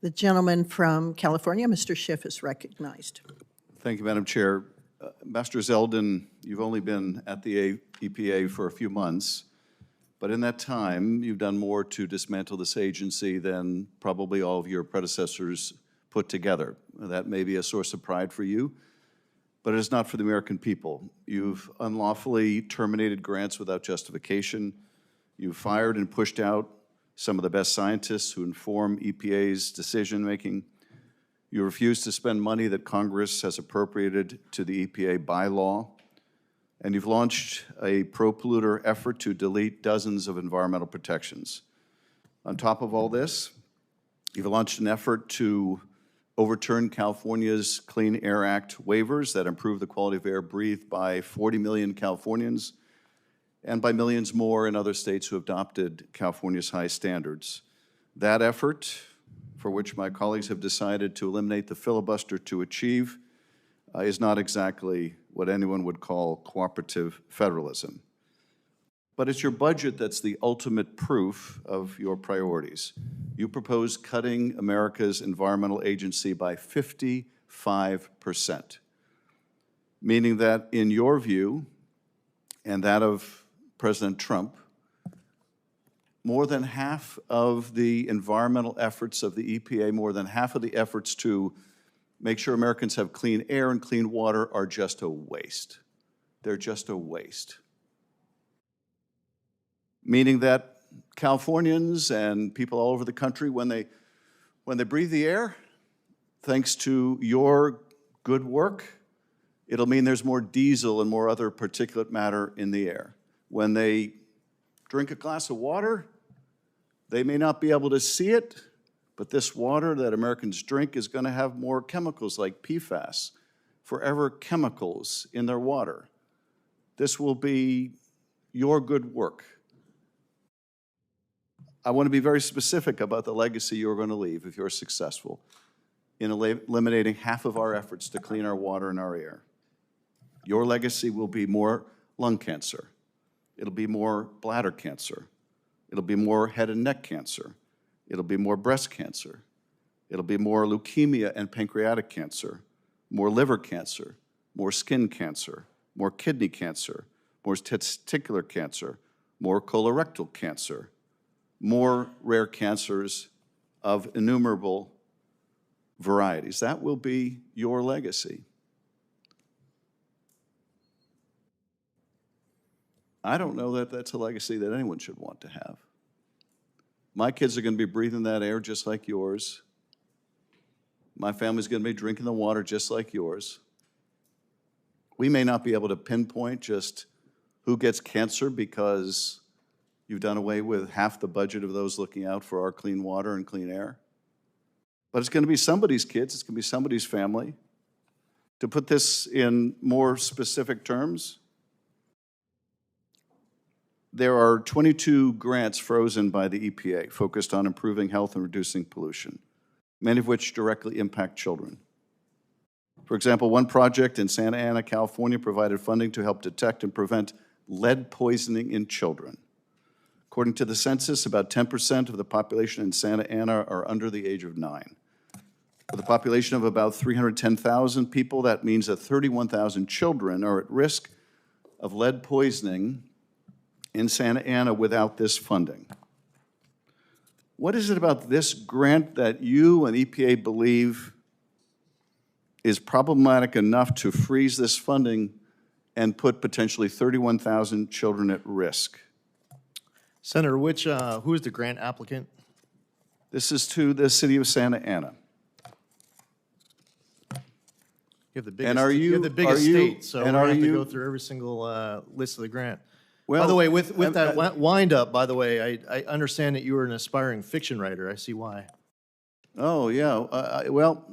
The gentleman from California, Mr. Schiff, is recognized. Thank you, Madam Chair. Master Zeldin, you've only been at the EPA for a few months, but in that time, you've done more to dismantle this agency than probably all of your predecessors put together. That may be a source of pride for you, but it is not for the American people. You've unlawfully terminated grants without justification. You've fired and pushed out some of the best scientists who inform EPA's decision-making. You refuse to spend money that Congress has appropriated to the EPA by law. And you've launched a pro-polluter effort to delete dozens of environmental protections. On top of all this, you've launched an effort to overturn California's Clean Air Act waivers that improve the quality of air breathed by 40 million Californians and by millions more in other states who have adopted California's high standards. That effort, for which my colleagues have decided to eliminate the filibuster to achieve, is not exactly what anyone would call cooperative federalism. But it's your budget that's the ultimate proof of your priorities. You propose cutting America's environmental agency by 55%, meaning that in your view, and that of President Trump, more than half of the environmental efforts of the EPA, more than half of the efforts to make sure Americans have clean air and clean water are just a waste. They're just a waste. Meaning that Californians and people all over the country, when they breathe the air, thanks to your good work, it'll mean there's more diesel and more other particulate matter in the air. When they drink a glass of water, they may not be able to see it, but this water that Americans drink is going to have more chemicals like PFAS, forever chemicals in their water. This will be your good work. I want to be very specific about the legacy you're going to leave if you're successful in eliminating half of our efforts to clean our water and our air. Your legacy will be more lung cancer. It'll be more bladder cancer. It'll be more head and neck cancer. It'll be more breast cancer. It'll be more leukemia and pancreatic cancer, more liver cancer, more skin cancer, more kidney cancer, more testicular cancer, more colorectal cancer, more rare cancers of innumerable varieties. That will be your legacy. I don't know that that's a legacy that anyone should want to have. My kids are going to be breathing that air just like yours. My family's going to be drinking the water just like yours. We may not be able to pinpoint just who gets cancer because you've done away with half the budget of those looking out for our clean water and clean air. But it's going to be somebody's kids, it's going to be somebody's family. To put this in more specific terms, there are 22 grants frozen by the EPA focused on improving health and reducing pollution, many of which directly impact children. For example, one project in Santa Ana, California, provided funding to help detect and prevent lead poisoning in children. According to the census, about 10% of the population in Santa Ana are under the age of 9. With a population of about 310,000 people, that means that 31,000 children are at risk of lead poisoning in Santa Ana without this funding. What is it about this grant that you and EPA believe is problematic enough to freeze this funding and put potentially 31,000 children at risk? Senator, who is the grant applicant? This is to the city of Santa Ana. You have the biggest, state, so we're going to have to go through every single list of the grant. Well, by the way, with that wind-up, by the way, I understand that you were an aspiring fiction writer. I see why. Oh, yeah. Well,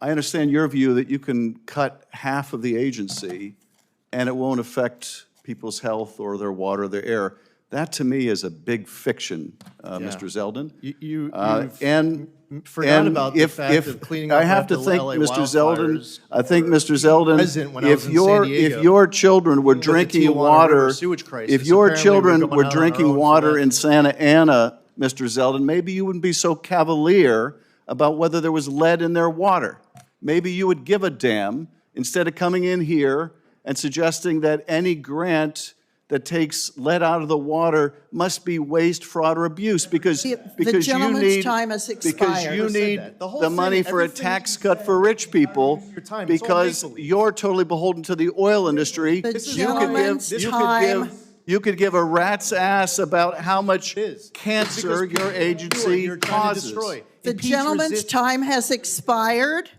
I understand your view that you can cut half of the agency and it won't affect people's health or their water, their air. That, to me, is a big fiction, Mr. Zeldin. You've forgot about the fact of cleaning up I have to think, Mr. Zeldin. I think, Mr. Zeldin, if your children were drinking water, if your children were drinking water in Santa Ana, Mr. Zeldin, maybe you wouldn't be so cavalier about whether there was lead in their water. Maybe you would give a damn instead of coming in here and suggesting that any grant that takes lead out of the water must be waste, fraud, or abuse because you need time has expired. the money for a tax cut for rich people because you're totally beholden to the oil industry. You could give a rat's ass about how much cancer your agency causes. The gentleman's time has expired.